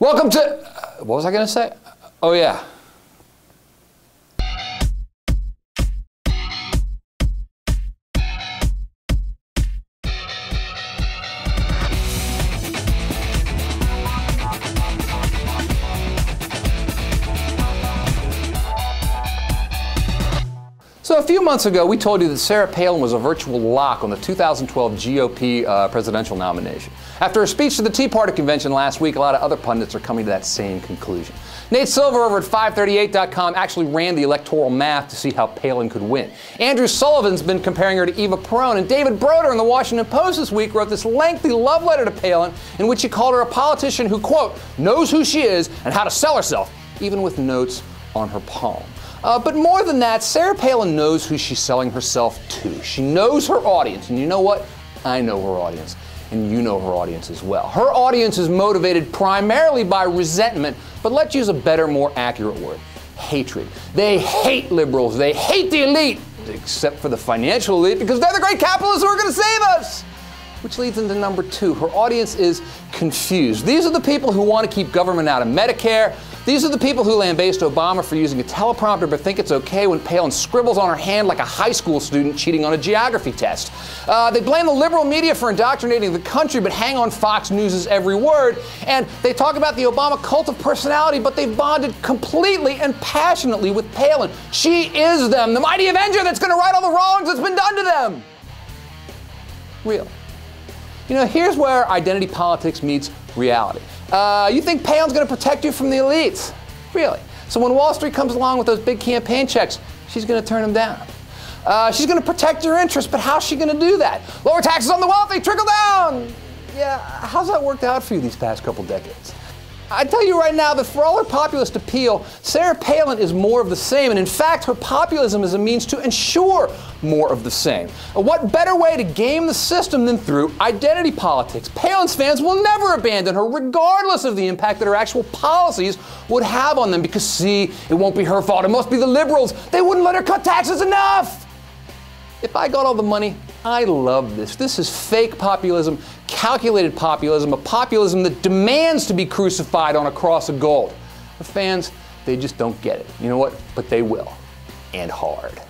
Welcome to, what was I going to say? Oh yeah. So a few months ago, we told you that Sarah Palin was a virtual lock on the 2012 GOP presidential nomination. After her speech to the Tea Party convention last week, a lot of other pundits are coming to that same conclusion. Nate Silver over at 538.com actually ran the electoral math to see how Palin could win. Andrew Sullivan's been comparing her to Eva Peron, and David Broder in the Washington Post this week wrote this lengthy love letter to Palin in which he called her a politician who, quote, knows who she is and how to sell herself, even with notes on her palm. But more than that, Sarah Palin knows who she's selling herself to. She knows her audience, and you know what? I know her audience, and you know her audience as well. Her audience is motivated primarily by resentment, but let's use a better, more accurate word, hatred. They hate liberals, they hate the elite, except for the financial elite, because they're the great capitalists who are going to save us. Which leads into number two, her audience is confused. These are the people who want to keep government out of Medicare. These are the people who lambaste Obama for using a teleprompter but think it's okay when Palin scribbles on her hand like a high school student cheating on a geography test. They blame the liberal media for indoctrinating the country but hang on Fox News' every word. And they talk about the Obama cult of personality, but they've bonded completely and passionately with Palin. She is them, the mighty Avenger that's going to right all the wrongs that's been done to them. Real. You know, here's where identity politics meets reality. You think Palin's going to protect you from the elites? Really? So when Wall Street comes along with those big campaign checks, she's going to turn them down. She's going to protect your interests, but how's she going to do that? Lower taxes on the wealthy, trickle down! Yeah, how's that worked out for you these past couple decades? I tell you right now that for all her populist appeal, Sarah Palin is more of the same, and in fact, her populism is a means to ensure more of the same. What better way to game the system than through identity politics? Palin's fans will never abandon her, regardless of the impact that her actual policies would have on them, because see, it won't be her fault, it must be the liberals. They wouldn't let her cut taxes enough! If I got all the money, I love this. This is fake populism, calculated populism, a populism that demands to be crucified on a cross of gold. The fans, they just don't get it. You know what? But they will. And hard.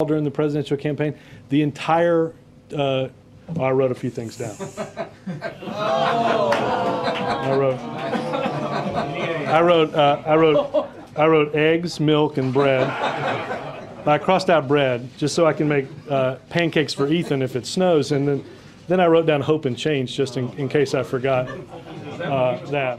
During the presidential campaign, the entire, I wrote a few things down. I wrote eggs, milk, and bread. I crossed out bread just so I can make pancakes for Ethan if it snows, and then I wrote down hope and change just in case I forgot that.